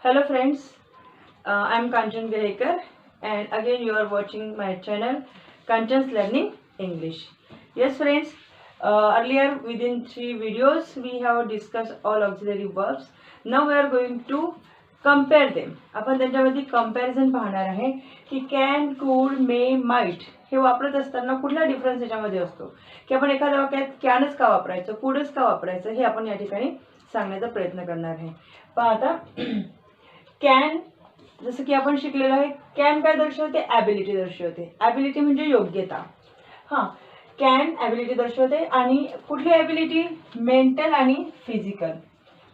Hello friends, I am Kanchan Gehekar and again you are watching my channel Kanchan's Learning English. Yes friends, earlier within 3 videos we have discussed all auxiliary verbs. Now we are going to compare them. आपण त्यांच्यामध्ये comparison पाहणार आहे की can, could, may, might हे वापरत असताना कुठला difference याच्यामध्ये असतो की आपण एखाद्या वाक्यात कॅनच का वापरायचं, कुडच का वापरायचं हे आपण या ठिकाणी सांगण्याचा प्रयत्न करणार आहे. पहा आता कॅन जसं की आपण शिकलेलो आहे, कॅन काय दर्शवते, ॲबिलिटी दर्शवते. ॲबिलिटी म्हणजे योग्यता. हां, कॅन ॲबिलिटी दर्शवते आणि कुठली ॲबिलिटी, मेंटल आणि फिजिकल.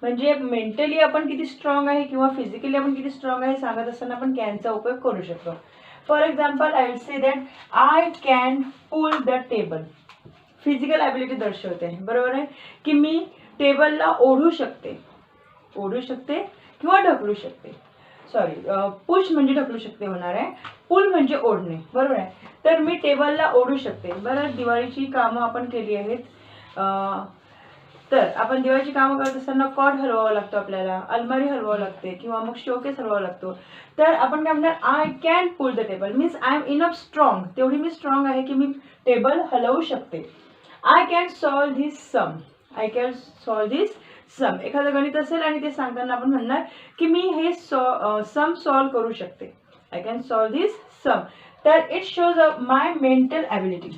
म्हणजे मेंटली आपण किती स्ट्रॉंग आहे किंवा फिजिकली आपण किती स्ट्रॉंग आहे सांगत असताना आपण कॅनचा उपयोग करू शकतो. For example I will say that I can pull the table. Physical ability दर्शवते, बरोबर आहे की मी टेबलला ओढू शकते किंवा ढकलू शकते. सॉरी, पुश म्हणजे ढकलू शकते होणार आहे, पुल म्हणजे ओढणे, बरोबर आहे. तर मी टेबलला ओढू शकते. बरं, दिवाळीची कामं आपण केली आहेत. तर आपण दिवाळीची कामं करत असताना कॉट हलवावं लागतो, आपल्याला अलमारी हलवावं लागते किंवा मग शोकेस हलवावं लागतो. तर आपण काय म्हणणार, I can pull the table means I am enough strong. तेवढी मी स्ट्रॉंग आहे की मी टेबल हलवू शकते. I can solve this sum. I can solve this sum. एखादं गणित असेल आणि ते सांगताना आपण म्हणणार की मी हे सम सॉल्व करू शकते. I can solve this sum. तर it shows my mental ability.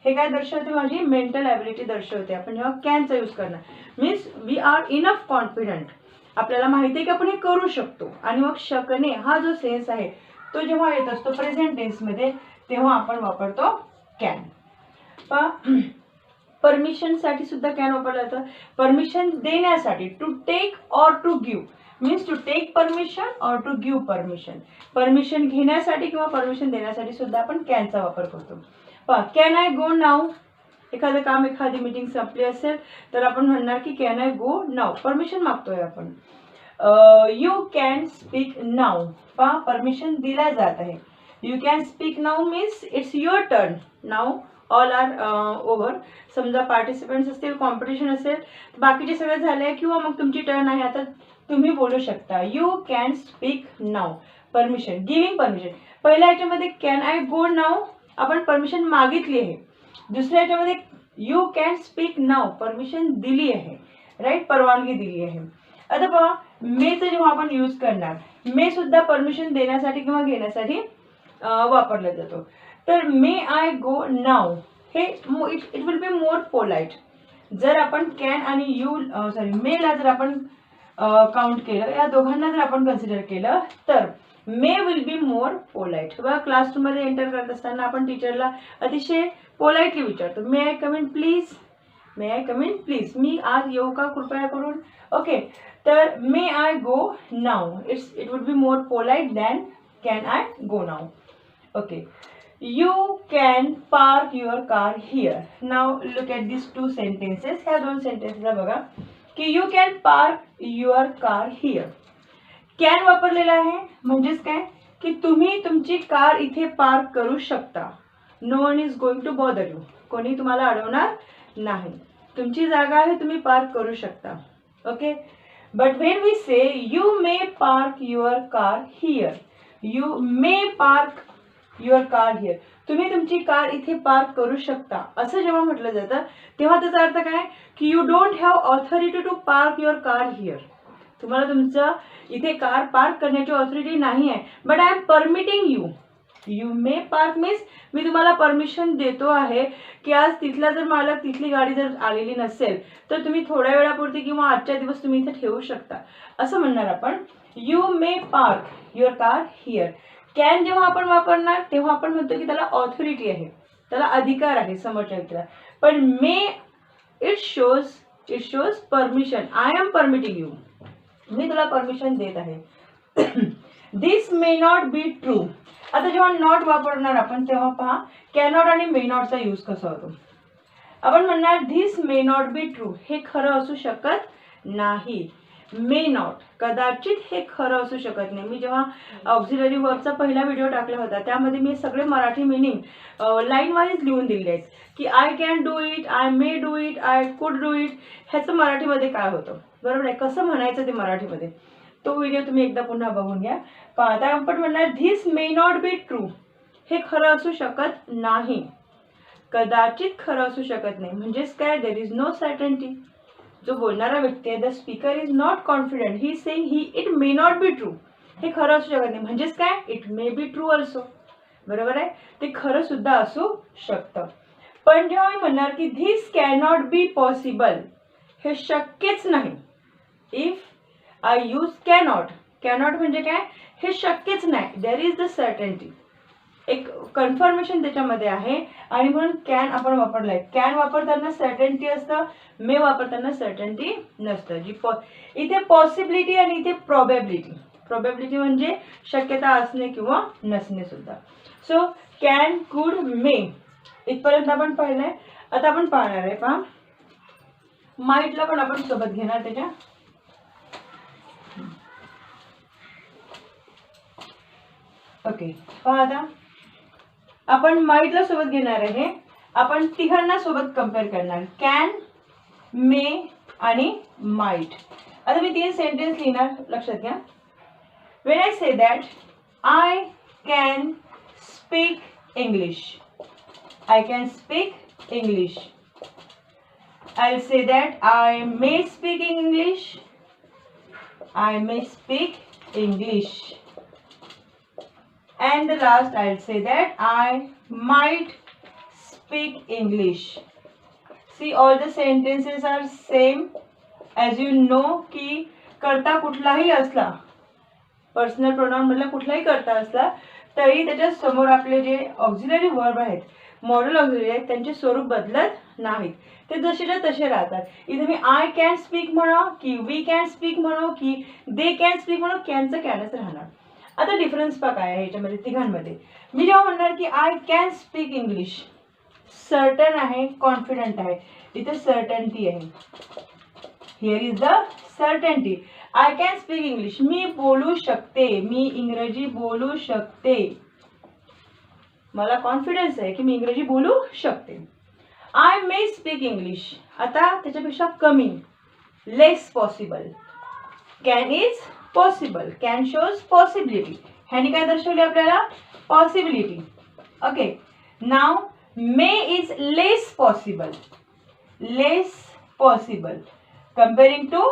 हे काय दर्शवते, माझी मेंटल ॲबिलिटी दर्शवते. आपण जेव्हा कॅनचा यूज करणार means we are enough confident. आपल्याला माहिती आहे की आपण हे करू शकतो. आणि मग शकणे हा जो सेन्स आहे तो जेव्हा येत असतो प्रेझेंट टेन्समध्ये तेव्हा आपण वापरतो कॅन. परमिशनसाठी सुद्धा कॅन वापरलं जातं. परमिशन देण्यासाठी, to take or to give means to take permission or to give permission. Permission घेण्यासाठी किंवा परमिशन देण्यासाठी सुद्धा आपण कॅनचा वापर करतो. पहा, कॅन आय गो नाऊ. एखादं काम, एखादी मीटिंग संपली असेल तर आपण म्हणणार की can I go now. Permission मागतोय आपण. You can speak now. पहा, परमिशन दिल्या जात आहे. You can speak now means it's your turn. Now all are over. समजा पार्टिसिपेंट्स असतील, कॉम्पिटिशन असेल, बाकीचे सगळं झालंय किंवा मग तुमची टर्न आहे, आता तुम्ही बोलू शकता. You can speak now. Permission, giving permission. पहिल्या ह्याच्यामध्ये कॅन आय गो नाऊ आपण परमिशन मागितली आहे. दुसऱ्या ह्याच्यामध्ये you can speak now permission दिली आहे, राईट, परवानगी दिली आहे. आता पहा, मेचं जेव्हा आपण यूज करणार, मे सुद्धा परमिशन देण्यासाठी किंवा घेण्यासाठी वापरला जातो. तर मे आय गो नाऊ हे it will be more polite. जर आपण कॅन आणि यू मेला जर आपण काउंट केलं, या दोघांना जर आपण कन्सिडर केलं तर मे विल बी मोर पोलाइट. बघा, क्लासरूममध्ये एंटर करत असताना आपण टीचरला अतिशय पोलाइटली विचारतो, may I come in please. May I come in please. मी आज येऊ का कृपया करून. ओके, तर may I go now it would be more polite than can I go now. Okay, you can park your car here. Now look at these two sentences. ह्या दोन सेंटेन्सला बघा की you can park your car here. Can वापरलेला आहे म्हणजेच काय की तुम्ही तुमची कार इथे पार्क करू शकता. No one is going to bother you. कोणी तुम्हाला अडवणार नाही. तुमची जागा आहे, तुम्ही पार्क करू शकता. Okay, but when we say you may park your car here. You may park your car here. तुम्ही तुमची कार इथे पार्क करू शकता असं जेव्हा म्हटलं जातं तेव्हा त्याचा अर्थ काय की you don't have authority to park your car here. तुम्हाला तुमचं इथे कार पार्क करण्याची ऑथॉरिटी नाही आहे, but I am permitting you. You may park means मी तुम्हाला परमिशन देतो आहे की आज तिथला जर मालक, तिथली गाडी जर आलेली नसेल तर तुम्ही थोड्या वेळापुरती किंवा आजच्या दिवस तुम्ही इथे ठेवू शकता असं म्हणणार आपण. You may park your car here. Can जेव्हा आपण वापरणार तेव्हा आपण म्हणतो की त्याला ऑथॉरिटी आहे, त्याला अधिकार आहे समोरच्या व्यक्तीला. पण may it shows permission. I am permitting you. मी तुला परमिशन देत आहे. This may not be true. आता जेव्हा नॉट वापरणार आपण तेव्हा पहा कॅनॉट आणि मे नॉटचा यूज कसा होतो. आपण म्हणणार this may not be true. हे खरं असू शकत नाही. मे नॉट, कदाचित हे खरं असू शकत नाही. मी जेव्हा ऑक्झिलरी वर्बचा पहिला व्हिडिओ टाकला होता त्यामध्ये मी सगळे मराठी मिनिंग लाईन वाईज लिहून दिले आहेत की I can do it, I may do it, I could do it. ह्याचं मराठीमध्ये काय होतं, बरोबर आहे, कसं म्हणायचं ते मराठीमध्ये. तो व्हिडिओ तुम्ही एकदा पुन्हा बघून घ्या. आता आपण म्हणणार this may not be true. हे खरं असू शकत नाही, कदाचित खरं असू शकत नाही. म्हणजेच काय, देर इज नो सर्टन्टी. जो बोलणारा व्यक्ती आहे, the speaker is not confident, he saying he it may not be true. हे खरं असू शकत नाही. म्हणजेच काय, it may be true also. बरोबर आहे, ते खरं सुद्धा असू शकतं. पण जेव्हा मी म्हणणार की धिस कॅनॉट बी पॉसिबल, हे शक्यच नाही. If I use cannot, cannot म्हणजे काय, हे शक्यच नाही. देर इज द सर्टन्टी, एक कन्फर्मेशन त्याच्यामध्ये आहे. आणि म्हणून कॅन आपण वापरलाय. कॅन वापरताना सर्टन्टी असतं, मे वापरताना सर्टन्टी नसतं. जी इथे पॉसिबिलिटी आणि इथे प्रॉबॅबिलिटी. प्रॉबॅबिलिटी म्हणजे शक्यता असणे किंवा नसणे सुद्धा. सो कॅन, कुड, मे इथपर्यंत आपण पाहिलंय. आता आपण पाहणार आहे, पहा माइटला पण आपण सोबत घेणार त्याच्या. ओके, पहा आता आपण माइटला सोबत घेणार आहे. आपण तिघांना सोबत कम्पेअर करणार, कॅन, मे आणि माइट. आता मी 3 सेंटेन्स लिहिणार, लक्षात घ्या. When I say that I can speak English, I can speak English. I'll say that I may speak English. I may speak English. And the last I'll say that I might speak English. See, all the sentences are same. As you know की करता कुठलाही असला, personal pronoun मधला कुठलाही करता असला तरी त्याच्या समोर आपले जे ऑक्झिलरी वर्ब आहेत, मॉडल ऑक्झिलरी आहेत, त्यांचे स्वरूप बदलत नाहीत. ते जसेच्या तसे राहतात. इथे मी आय कॅन स्पीक म्हणा की वी कॅन स्पीक म्हणू की दे कॅन स्पीक म्हणू, कॅनचं कॅनच राहणार. आता डिफरन्स पहा काय आहे याच्यामध्ये तिघांमध्ये. मी जेव्हा म्हणणार की I can speak English, certain आहे, कॉन्फिडंट आहे. इथे सर्टन्टी आहे. Here is the certainty. I can speak English, मी बोलू शकते, मी इंग्रजी बोलू शकते. मला कॉन्फिडन्स आहे की मी इंग्रजी बोलू शकते. आय मे स्पीक इंग्लिश, आता त्याच्यापेक्षा कमी, less possible. Can is possible, can shows possibility. ह्याने काय दर्शवले आपल्याला, possibility. Okay, now may is less possible, less possible comparing to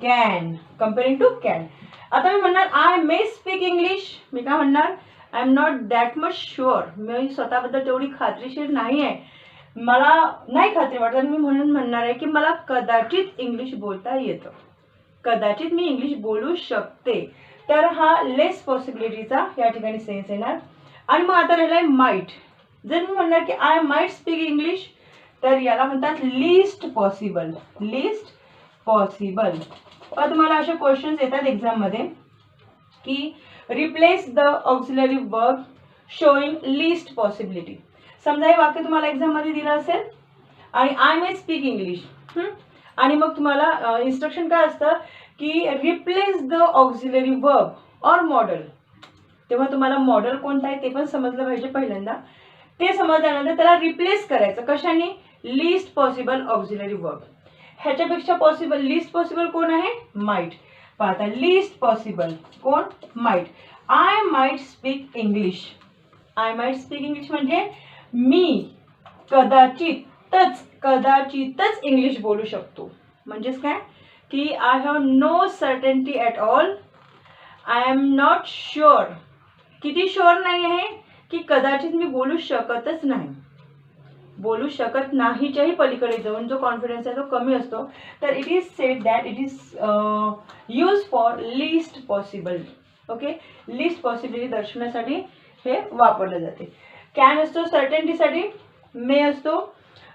can, comparing to can. आता मी म्हणणार आय मे स्पीक इंग्लिश, मी काय म्हणणार, I am not that much sure, मी स्वतःबद्दल तेवढी खात्रीशीर नाही आहे, मला नाही खात्री वाटत. मी म्हणून म्हणणार आहे की मला कदाचित इंग्लिश बोलता येतं, कदाचित मी इंग्लिश बोलू शकते. तर हा लेस पॉसिबिलिटीचा या ठिकाणी सेन्स येणार. आणि मग आता राहिलाय माइट. जर मी म्हणणार की आय माइट स्पीक इंग्लिश, तर याला म्हणतात लिस्ट पॉसिबल, लिस्ट पॉसिबल. तुम्हाला असे क्वेश्चन्स येतात एक्झाममध्ये की replace the auxiliary verb showing list possibility. समजा हे वाक्य तुम्हाला एक्झाममध्ये दिलं असेल आणि आय मे स्पीक इंग्लिश, आणि मग तुम्हाला इन्स्ट्रक्शन काय असतं की replace the auxiliary verb or model. तेव्हा तुम्हाला मॉडल कोणता आहे ते पण समजलं पाहिजे पहिल्यांदा. ते समजल्यानंतर त्याला रिप्लेस करायचं कशाने, लिस्ट पॉसिबल ऑक्झिलरी वर्ब. ह्याच्यापेक्षा पॉसिबल, लिस्ट पॉसिबल कोण आहे, माइट. पाहता लिस्ट पॉसिबल कोण, might. I might speak English, I might speak English म्हणजे मी कदाचितच, कदाचितच इंग्लिश बोलू शकतो. म्हणजेच काय की I have no certainty at all, I am not sure. किती शुअर नाही आहे की कदाचित मी बोलू शकतच नाही. बोलू शकत नाहीच्याही पलीकडे जाऊन जो कॉन्फिडन्स आहे तो कमी असतो. तर it is sed that it is use for list possible. Okay, list possibility दर्शवण्यासाठी हे वापरले जाते. कॅन असतो सर्टन्टीसाठी, मे असतो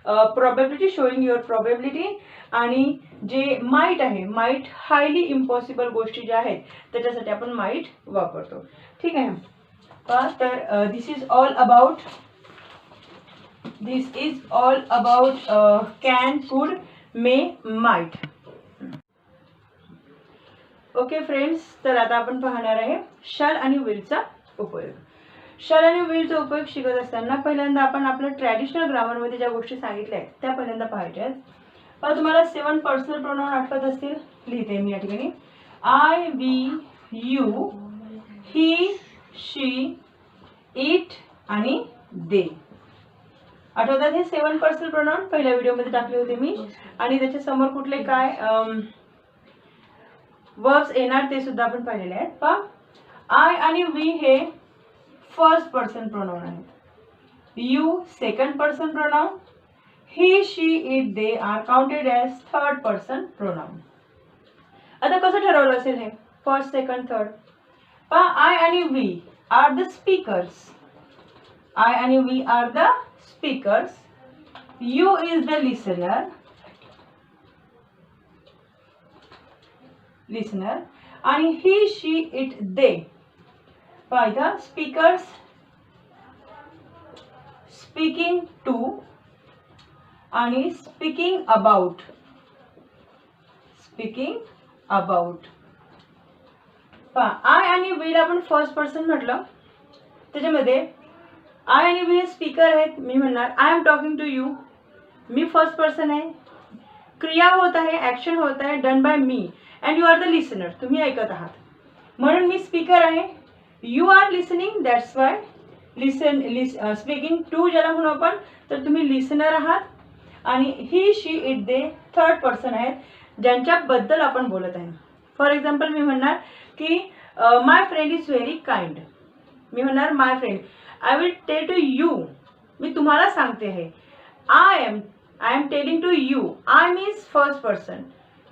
प्रॉबॅबिलिटी, शोईंग युअर प्रॉबॅबिलिटी. आणि जे माइट आहे, माइट हायली इम्पॉसिबल गोष्टी ज्या आहेत त्याच्यासाठी आपण माइट वापरतो. ठीक आहे. तर this is all about, this is all about can, could, may, might. Okay friends, तर आता आपण पाहणार आहे शॅल आणि विलचा उपयोग. शॅल आणि विलचा उपयोग शिकत असताना पहिल्यांदा आपण आपल्या ट्रॅडिशनल ग्रामरमध्ये ज्या गोष्टी सांगितल्या आहेत त्या पहिल्यांदा पाहायच्या आहेत. तुम्हाला 7 पर्सनल प्रोनाउन आठवत असतील, लिहिते मी या ठिकाणी. I, we, you, he, she, it आणि दे. आठवतात हे 7 पर्सनल प्रोनाउन पहिल्या व्हिडिओमध्ये टाकले होते मी. आणि त्याच्या समोर कुठले काय वर्ब्स येणार ते सुद्धा आपण पाहिलेले आहेत. पहा, आय आणि वी हे फर्स्ट पर्सन प्रोनाउन आहेत. You second person pronoun. He, she, it, they are counted as third person pronoun. आता कसं ठरवलं असेल हे फर्स्ट, सेकंड, थर्ड? पहा, आय आणि we are the speakers. I आणि we are the speakers. You is the listener. आणि he, she, it, they. पहा इथं स्पीकर्स, स्पीकिंग टू आणि स्पीकिंग अबाउट. Speaking about. पहा, आय आणि वी ला आपण फर्स्ट पर्सन म्हटलं. त्याच्यामध्ये आय आणि वी हे स्पीकर आहेत. मी म्हणणार I am talking to you. मी फर्स्ट पर्सन आहे. क्रिया होत आहे, ऍक्शन होत आहे, done by me and you are the listener. तुम्ही ऐकत आहात म्हणून मी स्पीकर आहे. You are listening, that's why speaking to ज्याला म्हणू आपण, तर तुम्ही लिसनर आहात. आणि he, she, it, they third person आहेत ज्यांच्याबद्दल आपण बोलत आहे. फॉर एक्झाम्पल मी म्हणणार की my friend is very kind. मी म्हणणार my friend. I will tell to you. मी तुम्हाला सांगते आहे. I am telling to you. I means first person,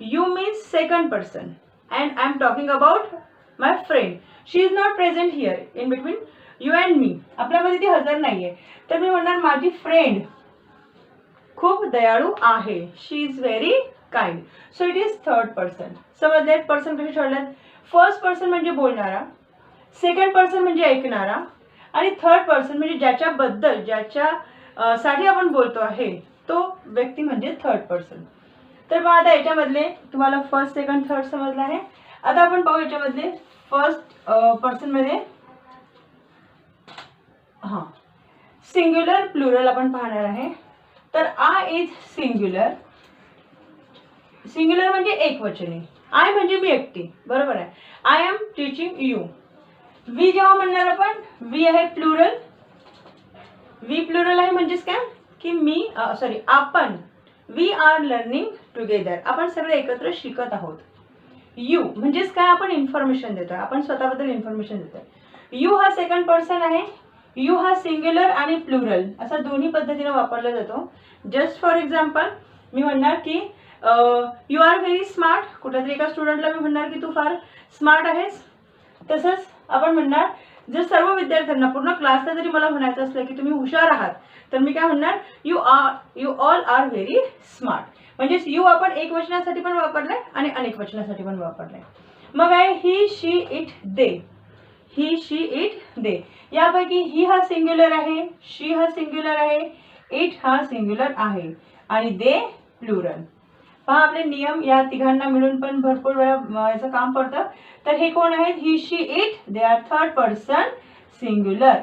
you means second person and I am talking about my friend. She is not present here in between you and me. आपल्यामध्ये ती हजर नाही आहे. तर मी म्हणणार माझी फ्रेंड खूप दयाळू आहे. She is very kind. So it is third person. समजलेत पर्सन कसे ठरलेत? फर्स्ट पर्सन म्हणजे बोलणारा, सेकंड पर्सन म्हणजे ऐकणारा आणि थर्ड पर्सन म्हणजे ज्याच्याबद्दल, साठी आपण बोलतो आहे तो व्यक्ती म्हणजे थर्ड पर्सन. तर मग आता याच्यामधले तुम्हाला फर्स्ट, सेकंड, थर्ड समजलं आहे. आता आपण पाहू याच्यामधले फर्स्ट पर्सन मध्ये सिंग्युलर, प्लुरल आपण पाहणार आहे. तर आय इज सिंग्युलर. सिंग्युलर म्हणजे एकवचनी. आय म्हणजे मी एकटी, बरोबर आहे. I am teaching you. We जेव्हा म्हणणार आपण, वी आहे प्लुरल. वी प्लुरल आहे म्हणजेच काय की मी आपण. We are learning together. आपण सगळे एकत्र शिकत आहोत. यू म्हणजेच काय, आपण इन्फॉर्मेशन देतोय, आपण स्वतःबद्दल इन्फॉर्मेशन देतोय. यू हा सेकंड पर्सन आहे. यू हा सिंग्युलर आणि प्लुरल असा दोन्ही पद्धतीने वापरला जातो. जस्ट फॉर एक्झाम्पल मी म्हणणार की यू आर व्हेरी स्मार्ट. कुठल्यातरी एका स्टुडंटला मी म्हणणार की तू फार स्मार्ट आहेस. तसंच आपण म्हणणार जर सर्व विद्यार्थ्यांना, पूर्ण क्लासला जरी मला म्हणायचं असलं की तुम्ही हुशार आहात, तर मी काय म्हणणार, you all are very smart. म्हणजेच यू आपण एक वचनासाठी पण वापरलाय आणि अनेक वचनासाठी पण वापरलाय. मग आहे ही, she, it, they. He, she, it, दे. यापैकी ही हा सिंग्युलर आहे, शी हा सिंग्युलर आहे, इट हा सिंग्युलर आहे आणि दे प्लुरल. पहा आपले नियम या तिघांना मिळून पण भरपूर वेळा याचं काम पडतं. तर हे कोण आहेत? He, she, it. They are third person singular.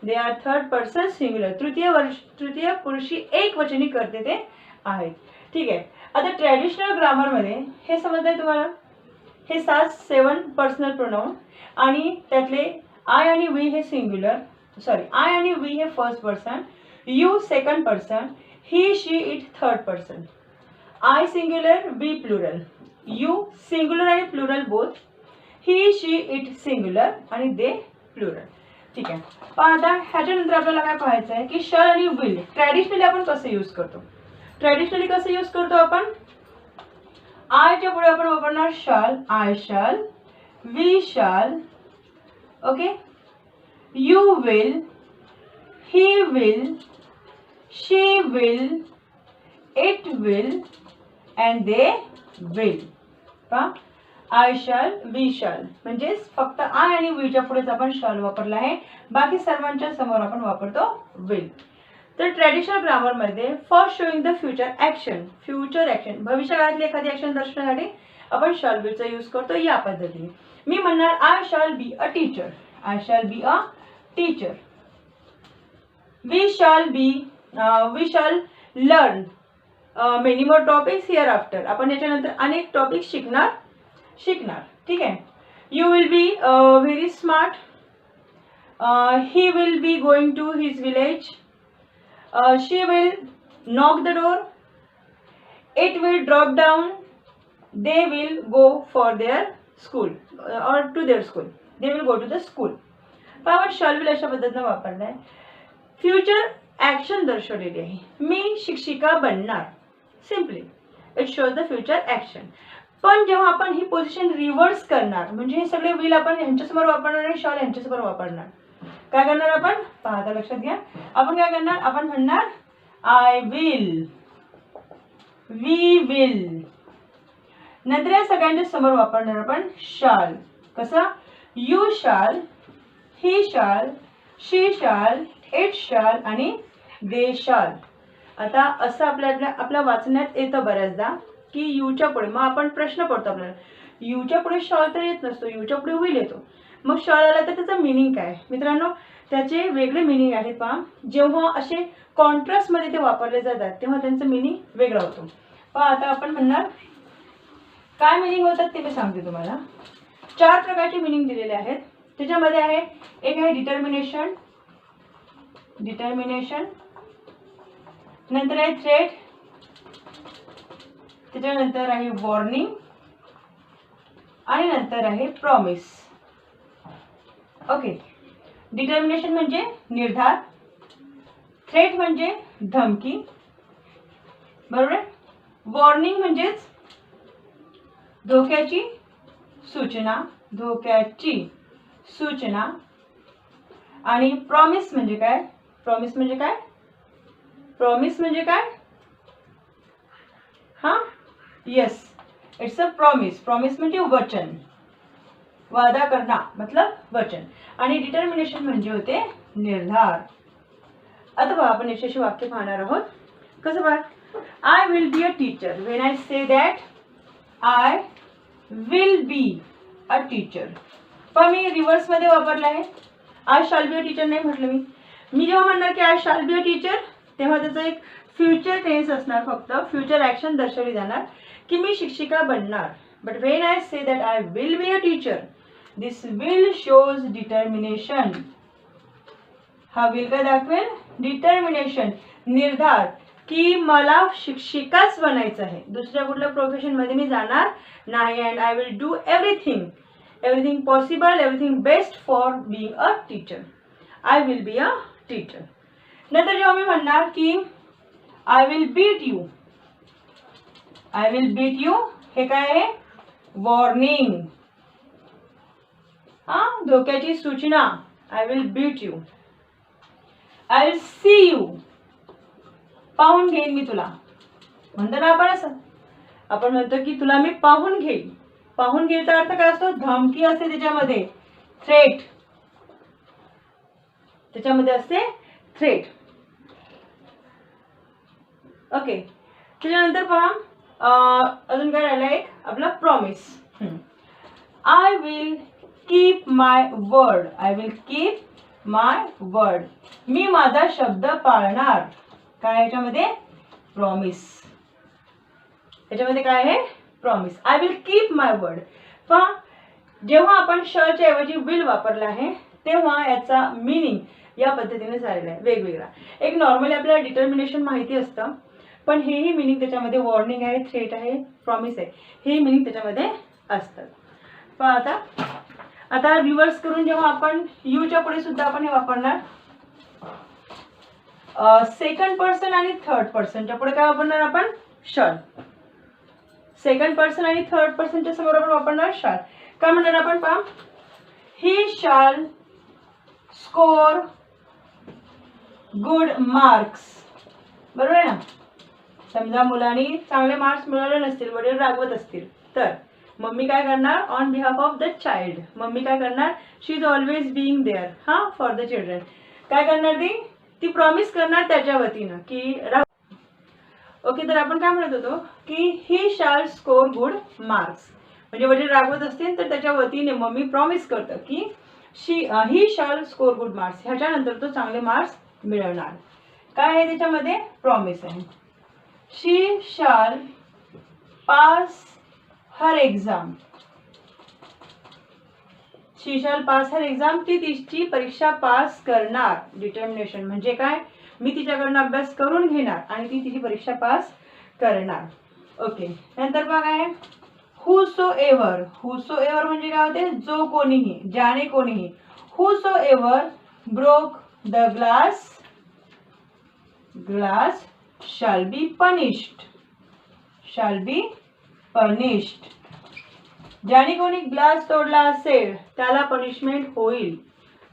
They are third person singular. तृतीय पुरुषी एक वचनी करते ते आहेत. ठीक आहे. आता ट्रॅडिशनल ग्रामरमध्ये हे समजतंय तुम्हाला? हे 7 पर्सनल प्रोनाउन आणि त्यातले आय आणि वी हे सिंग्युलर, आय आणि वी हे first person, you second person, he, she, it third person. I singular, we plural, you singular आणि plural both, he, she, it singular आणि दे प्लुरल. ठीक आहे. पण आता ह्याच्यानंतर आपल्याला काय पाहायचं आहे की शल आणि विल ट्रॅडिशनली आपण कसं यूज करतो. ट्रॅडिशनली कसं यूज करतो आपण? आयच्या पुढे आपण वापरणार शाल. I shall, we shall, okay, you will, he will, she will, it will and they will. पहा आय शाल, वी शाल म्हणजे फक्त आय आणि वीच्या पुढेच आपण शाल वापरला आहे. बाकी सर्वांच्या समोर आपण वापरतो विल. तर ट्रॅडिशनल ग्रामरमध्ये for showing the future action, future action भविष्यकाळातली एखादी ॲक्शन दर्शवण्यासाठी आपण शाल बीचा यूज करतो या पद्धतीने. मी म्हणणार I shall be a teacher. I shall be a teacher. We shall learn many more topics hereafter. आपण याच्यानंतर अनेक टॉपिक्स शिकणार. ठीक आहे. You will be very smart. He will be going to his village. She will knock the door. It will drop down. They will go for their school or to their school. They will go to the school. पण आपण shawl will अशा पद्धतीनं वापरलं आहे. Future action दर्शवलेली आहे. मी शिक्षिका बनणार. Simply it shows the future action. पण जेव्हा आपण ही पोझिशन रिव्हर्स करणार म्हणजे हे सगळे विल आपण ह्यांच्यासमोर वापरणार आणि शॉल ह्यांच्यासमोर वापरणार. काय करणार आपण पाहता लक्षात घ्या. आपण काय करणार आपण म्हणणार आय विल. We will. नंतर या सगळ्यांच्या समोर वापरणार आपण शाल. कसं यू शाल. ही शाल. शी शाल. इट शाल आणि दे शाल. आता असं आपल्या वाचण्यात येतं बऱ्याचदा की यूच्या पुढे मग आपण प्रश्न पडतो आपल्याला यूच्या पुढे शॉल तर येत नसतो. यूच्या पुढे विल येतो. मग शॉल आला तर त्याचा मिनिंग काय मित्रांनो त्याचे वेगळे मिनिंग आहेत. पहा जेव्हा असे कॉन्ट्रास्टमध्ये ते वापरले जातात तेव्हा त्यांचं मिनिंग वेगळा होतो. पहा आता आपण म्हणणार काय मिनिंग होतात ते मी सांगते तुम्हाला. 4 प्रकारचे मिनिंग दिलेले आहेत. त्याच्यामध्ये आहे एक आहे डिटर्मिनेशन. डिटर्मिनेशन. नंतर आहे थ्रेट. त्याच्यानंतर आहे वॉर्निंग आणि नंतर आहे प्रॉमिस. ओके. डिटर्मिनेशन म्हणजे निर्धार. थ्रेट म्हणजे धमकी. बरोबर. वॉर्निंग म्हणजेच धोक्याची सूचना. धोक्याची सूचना. आणि प्रॉमिस म्हणजे काय प्रॉमिस म्हणजे काय प्रॉमिस म्हणजे काय हां yes it's a promise. Promise म्हणजे वचन. वादा करना मतलब वचन. आणि डिटर्मिनेशन म्हणजे होते निर्धार. आता बघा आपण याच्याशी वाक्य पाहणार आहोत. कसं बघा I will be a teacher. When I say that I will be a teacher. पण मी रिव्हर्समध्ये वापरलं आहे. I shall be a teacher नाही म्हटलं मी जेव्हा म्हणणार की I shall be a teacher तेव्हा त्याचा एक फ्युचर टेन्स असणार. फक्त फ्युचर ॲक्शन दर्शवली जाणार की मी शिक्षिका बनणार. But when I say that I will be a teacher this will shows determination. हा विल काय दाखवेल डिटर्मिनेशन निर्धार की मला शिक्षिकाच बनायचं आहे. दुसऱ्या कुठल्या प्रोफेशनमध्ये मी जाणार नाही. And I will do everything possible, everything best for being a teacher. I will be a teacher. नंतर जेव्हा मी म्हणणार की I will beat you. I will beat you हे काय आहे वॉर्निंग. धोक्याची सूचना. I will beat you. I will see you. पाहून घेईन मी तुला. म्हणतो ना आपण असं आपण म्हणतो की तुला मी पाहून घेईन. पाहून घ्यायचा अर्थ काय असतो धमकी असते त्याच्यामध्ये. थ्रेट. त्याच्यामध्ये असते थ्रेट. ओके. त्याच्यानंतर पहा अजून काय राहिलं एक आपला promise. I will keep my word. I will keep my word. मी माझा शब्द पाळणार. काय याच्यामध्ये प्रॉमिस. याच्यामध्ये काय आहे promise. I will keep my word. पहा जेव्हा आपण शच्या ऐवजी विल वापरला आहे तेव्हा याचा मिनिंग या पद्धतीने झालेला आहे वेगवेगळा. एक नॉर्मली आपल्याला डिटर्मिनेशन माहिती असतं पण हेही मिनिंग त्याच्यामध्ये वॉर्निंग आहे थ्रेट आहे प्रॉमिस आहे हे मिनिंग त्याच्यामध्ये असतात. पहा आता रिव्हर्स करून जेव्हा आपण यूच्या पुढे सुद्धा आपण हे वापरणार सेकंड पर्सन आणि थर्ड पर्सनच्या पुढे काय वापरणार आपण शॉल. सेकंड पर्सन आणि थर्ड पर्सनच्या समोर आपण वापरणार शाल. काय म्हणणार आपण पहा ही शाल स्कोर गुड मार्क्स. बरोबर आहे ना. समजा मुलांनी चांगले मार्क्स मिळवले नसतील वडील रागवत असतील तर मम्मी काय करणार on behalf of the child. Mummy काय करणार she is always being there for the children. काय करणार ती प्रॉमिस करणार त्याच्या वतीनं की ओके. तर आपण काय म्हणत होतो की ही शाल स्कोर गुड मार्क्स. म्हणजे वडील रागवत असतील तर त्याच्या वतीने मम्मी प्रॉमिस करतं की ही शाल स्कोर गुड मार्क्स. ह्याच्यानंतर तो चांगले मार्क्स मिळवणार. काय आहे त्याच्यामध्ये प्रॉमिस आहे. शी शाल पास हर एक्झाम. शी शॅल पास हर एक्झाम, ती तिची परीक्षा पास करणार. डिटर्मिनेशन म्हणजे काय, मी तिच्याकडनं अभ्यास करून घेणार आणि ती तिची परीक्षा पास करणार. ओके, नंतर बघा आहे whosoever. whosoever म्हणजे काय होते, जो कोणीही, ज्याने कोणीही. whosoever broke the glass shall be punished. shall be punished. ज्याने कोणी ग्लास तोडला असेल त्याला पनिशमेंट होईल.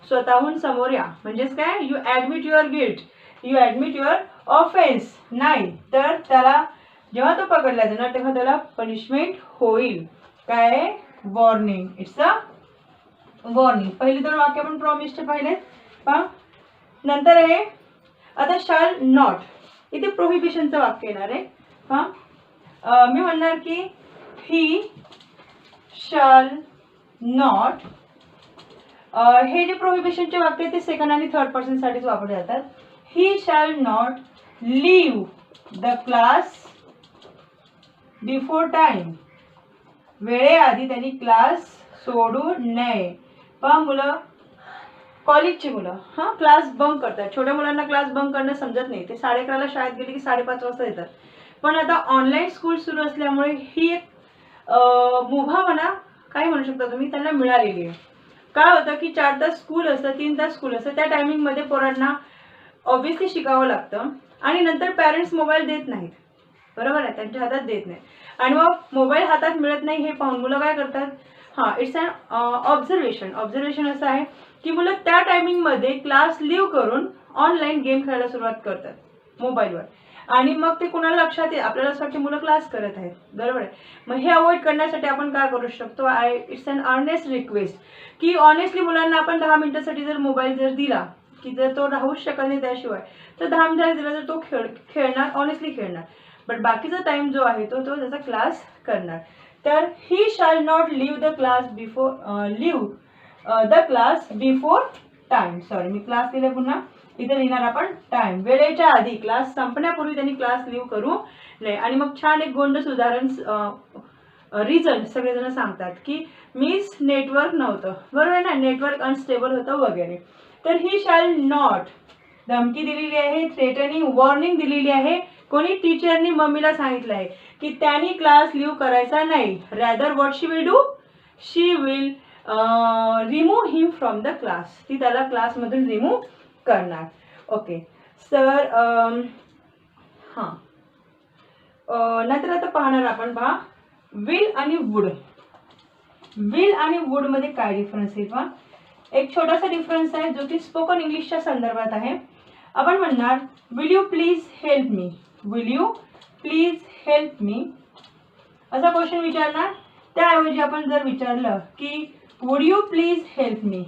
स्वतःहून समोर या, म्हणजेच काय, you admit your guilt, you admit your offence. नाही तर त्याला जेव्हा तो पकडला जाणार तेव्हा त्याला पनिशमेंट होईल. काय, वॉर्निंग. It's a warning. पहिले दोन वाक्य आपण प्रॉमिसचे पाहिलेत पहा. नंतर आहे आता शाल नॉट. इथे प्रोहिबिशनचं वाक्य येणार आहे पहा. मी म्हणणार की ही शाल नॉट. हे जे प्रोहिबिशनचे वाक्य आहे ते सेकंड आणि थर्ड पर्सन साठीच वापरले जातात. He shall not leave the class before time. वेळेआधी त्यांनी क्लास सोडू नये. पहा मुलं, कॉलेजची मुलं क्लास बंक करतात. छोट्या मुलांना क्लास बंक करणं समजत नाही, ते 11:30ला शाळेत गेले की 5:30 वाजता येतात. पण आता ऑनलाईन स्कूल सुरू असल्यामुळे ही एक मुभा म्हणा, काय म्हणू शकता तुम्ही, त्यांना मिळालेली आहे. काय होतं की 4 तास स्कूल असतं, 3 तास स्कूल असतं, त्या टायमिंगमध्ये पोरांना ऑब्व्हियसली शिकावं लागतं आणि नंतर पॅरेंट्स मोबाईल देत नाहीत. बरोबर आहे, त्यांच्या हातात देत नाही आणि मग मोबाईल हातात मिळत नाही हे पाहून मुलं काय करतात, इट्स अन ऑब्झर्वेशन असं आहे की मुलं त्या टायमिंगमध्ये क्लास लिव्ह करून ऑनलाईन गेम खेळायला सुरुवात करतात मोबाईलवर आणि मग ते कुणाला लक्षात येईल, आपल्याला असं वाटतं मुलं क्लास करत आहेत. बरोबर आहे. मग हे अवॉइड करण्यासाठी आपण काय करू शकतो, इट्स अन ऑनेस्ट रिक्वेस्ट की ऑनेस्टली मुलांना आपण 10 मिनिटासाठी जर मोबाईल जर दिला की जर तो राहूच शकत नाही त्याशिवाय, तर 10 मिनिटांनी दिला तर तो खेळणार, ऑनेस्टली खेळणार. बट बाकीचा टाइम जो आहे तो त्याचा क्लास करणार. तर he shall not leave the class before time. Sorry, मी क्लास लिहिले पुन्हा, इथे लिहिणार आपण टाइम. वेळेच्या आधी, क्लास संपण्यापूर्वी त्यांनी क्लास लिव्ह करू नये. आणि मग छान एक गोंडस उदाहरण रिझन सगळेजण सांगतात की मिस नेटवर्क नव्हतं. बरोबर आहे ना, नेटवर्क अनस्टेबल होतं वगैरे. तर ही शॅल नॉट धमकी दिलेली आहे, थ्रेटनिंग वॉर्निंग दिलेली आहे. कोणी, टीचरनी मम्मीला सांगितलं आहे की त्यांनी क्लास लिव्ह करायचा नाही. Rather what she will do, she will remove him from the class. ती त्याला क्लासमधून रिमूव्ह करणार. ओके सर, नंतर आता पाहणार आपण पहा विल आणि वुड. विल आणि वुड मध्ये काय डिफरन्स आहे पहा. एक छोटासा डिफरन्स आहे जो की स्पोकन इंग्लिशच्या संदर्भात आहे. आपण म्हणणार will you please help me, will you please help me असा क्वेश्चन विचारणार. त्याऐवजी आपण जर विचारलं की would you please help me,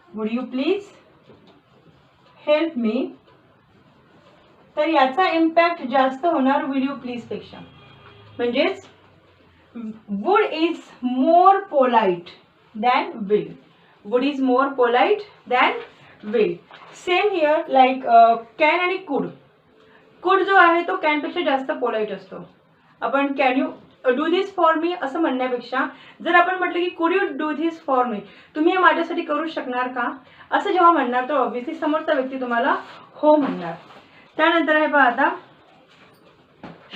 would you please help me, तर याचा इम्पॅक्ट जास्त होणार विल यू प्लीज पेक्षा. म्हणजेच would is more polite than will, would is more polite than will. Same here like can आणि कुड. कुड जो आहे तो कॅन पेक्षा जास्त पोलाइट असतो. आपण can you do this for me असं म्हणण्यापेक्षा जर आपण म्हटलं की कुड you do this for me, तुम्ही हे माझ्यासाठी करू शकणार का, असं जेव्हा म्हणणार तर ऑब्व्हियसली समोरचा व्यक्ती तुम्हाला हो म्हणणार. त्यानंतर आहे पहा आता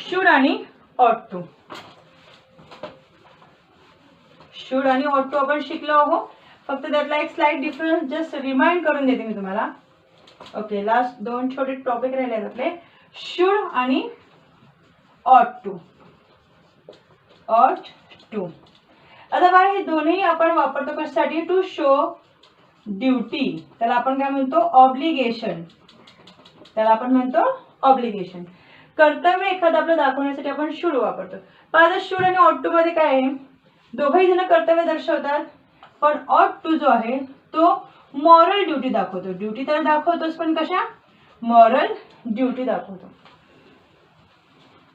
शुड आणि ऑट टू. शुड आणि ऑट टू आपण शिकलो आहोत, फक्त त्यातला एक स्लाइट डिफरन्स जस्ट रिमाइंड करून देते मी तुम्हाला. ओके, लास्ट 2 छोटे टॉपिक राहिले आहेत आपले, शुड आणि ऑट टू. ऑट टू. आता बघा हे दोन्ही आपण वापरतो कशासाठी, टू शो ड्युटी. त्याला आपण काय म्हणतो, ऑब्लिगेशन. त्याला आपण म्हणतो ऑब्लिगेशन. कर्तव्य एखादं आपलं दाखवण्यासाठी आपण शुड वापरतो. पण आता शुड आणि ऑट टू मध्ये काय आहे, दोघंही जण कर्तव्य दर्शवतात, पण ऑट टू जो आहे तो मॉरल ड्युटी दाखवतो. ड्युटी तर दाखवतोच पण कशा, मॉरल ड्युटी दाखवतो.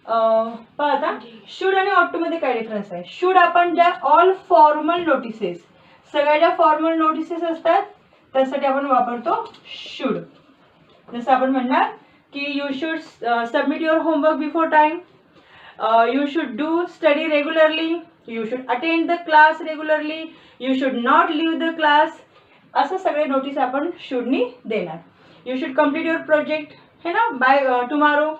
पहा आता शुड आणि ऑट टू मध्ये काय डिफरन्स आहे. शुड आपण ज्या ऑल फॉर्मल नोटिसेस, सगळ्या ज्या फॉर्मल नोटिसेस असतात त्यासाठी आपण वापरतो शुड. जसं आपण म्हणणार की you should submit your homework before time, you should do study regularly, you should attend the class regularly, you should not leave the class, असं सगळे नोटीस आपण शुडनी देणार. You should complete your project है ना बाय टुमारो.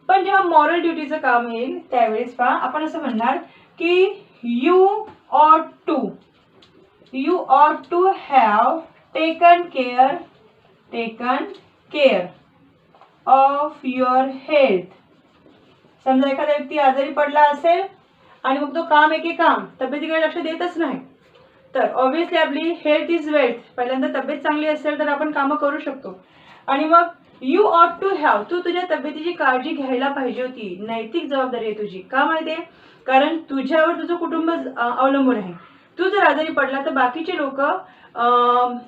पण जेव्हा moral ड्युटीचं काम येईल त्यावेळेस पहा आपण असं म्हणणार की you ought to have taken care of your health. समजा एखादा व्यक्ती आजारी पडला असेल आणि मग तो काम तब्येतीकडे लक्ष देतच नाही, तर ऑब्व्हियसली आपली हेल्थ इज वेल्थ, पहिल्यांदा तब्येत चांगली असेल तर आपण कामं करू शकतो. आणि मग यू ऑट टू हॅव, तू तुझ्या तब्येतीची काळजी घ्यायला पाहिजे होती, नैतिक जबाबदारी आहे तुझी. का माहिती आहे? कारण तुझ्यावर तुझं कुटुंब अवलंबून आहे. तू जर आजारी पडला तर बाकीचे लोक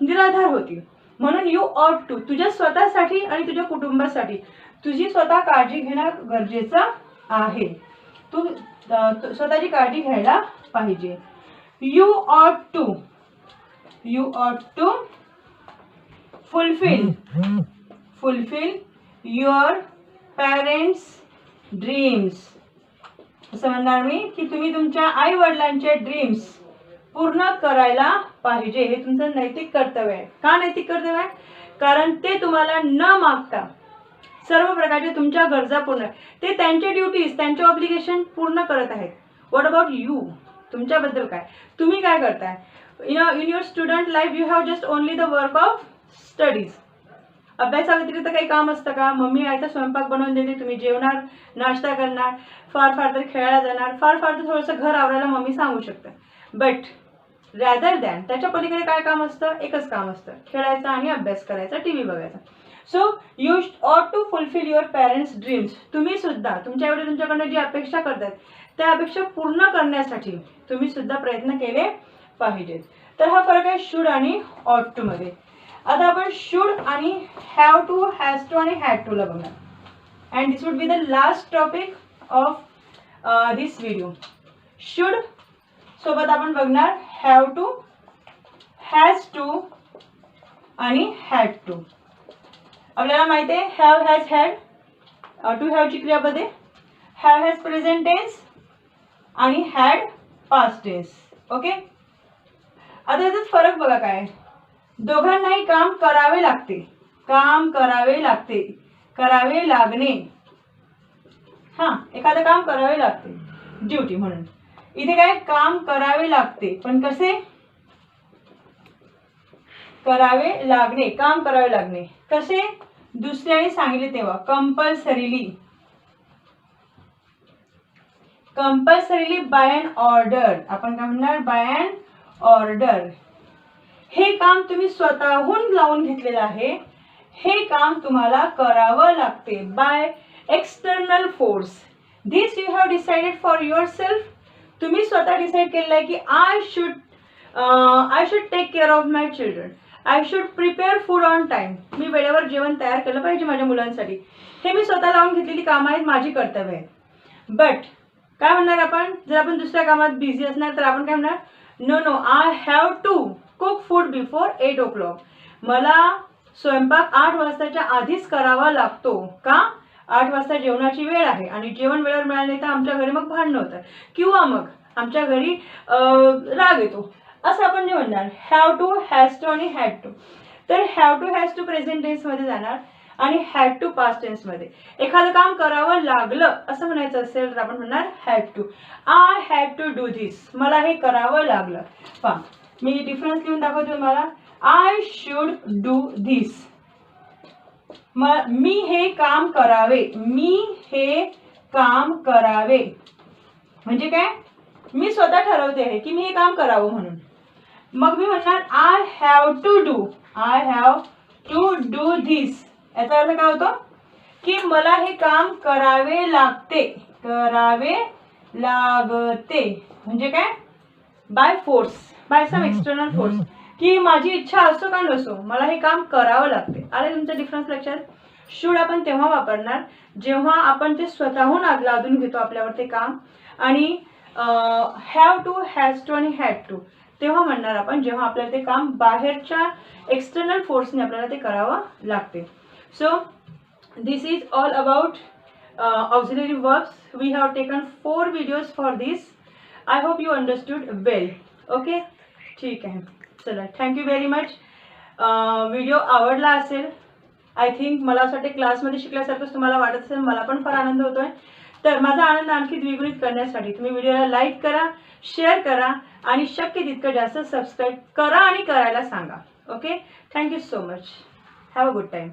निराधार होतील. म्हणून यू ऑट टू, तुझ्या स्वतःसाठी आणि तुझ्या कुटुंबासाठी तुझी स्वतः काळजी घेणं गरजेचं आहे. तू स्वतःची काळजी घ्यायला पाहिजे. You ought to fulfil your parents dreams. असं म्हणणार मी की तुम्ही तुमच्या आई वडिलांचे ड्रीम्स पूर्ण करायला पाहिजे. हे तुमचं नैतिक कर्तव्य आहे. का नैतिक कर्तव्य आहे? कारण ते तुम्हाला न मागता सर्व प्रकारच्या तुमच्या गरजा पूर्ण, ते त्यांचे ड्युटीज, त्यांचे ऑब्लिगेशन पूर्ण करत आहेत. What about you? तुमच्याबद्दल काय? तुम्ही काय करताय? In your student life you have just only the work of studies. अभ्यासाव्यतिरिक्त काही काम असतं का? मम्मी आयता स्वयंपाक बनवून देते, तुम्ही जेवणार, नाश्ता करणार, फार तर खेळायला जाणार, फार तर थोडंसं घर आवरायला मम्मी सांगू शकतं. बट रॅदर दॅन त्याच्या पलीकडे काय काम असतं? एकच काम असतं, खेळायचं आणि अभ्यास करायचा, टी व्ही बघायचा. So you ought to fulfil your parents dreams. तुम्ही सुद्धा तुमच्या एवढे तुमच्याकडनं जी अपेक्षा करतात त्या अपेक्षा पूर्ण करण्यासाठी तुम्ही सुद्धा प्रयत्न केले पाहिजेत. तर हा फरक आहे शुड आणि ऑट टू मध्ये. आता आपण शुड आणि हॅव टू, हॅज टू आणि हॅड टू ला बघणार. And this would be the last topic of this video. Should सोबत आपण बघणार हॅव टू, हॅज टू आणि हॅड टू. आपल्याला माहिती आहे हॅव, हॅज, हॅड. टू हॅवची क्रियापदे, हॅव हॅज प्रेझेंट टेन्स आणि हॅड पास्ट टेन्स. ओके. आता याचाच फरक बघा काय. दोघांनाही काम करावे लागते, करावे लागणे. एखादं काम करावे लागते, ड्युटी म्हणून. इथे काय काम करावे लागते, पण कसे करावे लागणे? काम करावे लागणे कसे? दुसऱ्याने सांगितले तेव्हा. कंपल्सरीली बाय अन ऑर्डर. आपण काय म्हणणार? बाय अन ऑर्डर. हे काम तुम्ही स्वतःहून लावून घेतलेलं आहे, हे काम तुम्हाला करावं लागते by external force. This you have decided for yourself. तुम्ही स्वतः डिसाईड केलेलं आहे की I should take care of my children, I should prepare food on time. मी वेळेवर जेवण तयार केलं पाहिजे माझ्या मुलांसाठी. हे मी स्वतः लावून घेतलेली कामं आहेत, माझी कर्तव्य आहेत. बट काय म्हणणार आपण? जर आपण दुसऱ्या कामात बिझी असणार तर आपण काय म्हणणार? No, I have to cook food before 8 o'clock. मला स्वयंपाक 8 वाजताच्या आधीच करावा लागतो. का? 8 वाजता जेवणाची वेळ आहे आणि जेवण वेळेवर मिळालं नाही तर आमच्या घरी मग भांडणं होतं किंवा मग आमच्या घरी राग येतो. असं आपण जे म्हणणार हॅव टू, हॅज टू आणि हॅड टू. तर have to, has to present टेन्समध्ये जाणार आणि हॅड टू पास्ट टेन्समध्ये. एखादं काम करावं लागलं असं म्हणायचं असेल तर आपण म्हणणार had to. I had to do this. मला हे करावं लागलं. पहा मी डिफरन्स लिहून दाखवते तुम्हाला. I should do this. मी हे काम करावे. म्हणजे काय? मी स्वतः ठरवते आहे की मी हे काम करावं म्हणून. मग मी म्हणणार I have to do this. याचा अर्थ काय होतो? की मला हे काम करावे लागते. म्हणजे काय? By force, by some external force. की माझी इच्छा असो का नसो मला हे काम करावं लागते. आले तुमचं डिफरन्स लक्षात? शुड आपण तेव्हा वापरणार जेव्हा आपण ते स्वतःहून लादून घेतो आपल्यावर ते काम. आणि हॅव टू, हॅज टू आणि हॅड टू तेव्हा म्हणणार आपण जेव्हा आपल्याला ते काम बाहेरच्या एक्सटर्नल फोर्सने आपल्याला ते करावं लागते. So this is all about auxiliary verbs. We have taken 4 videos for this. I hope you understood well. Okay, ठीक आहे. चला, थँक्यू व्हेरी मच. व्हिडिओ आवडला असेल, आय थिंक मला असं वाटतं क्लासमध्ये शिकल्यासारखंच तुम्हाला वाटत असेल. मला पण फार आनंद होतोय. तर माझा आनंद आणखी द्विगुणित करण्यासाठी तुम्ही व्हिडिओला लाईक करा, शेअर करा आणि शक्य तितकं जास्त सबस्क्राईब करा आणि करायला सांगा. Okay, thank you so much. Have a good time.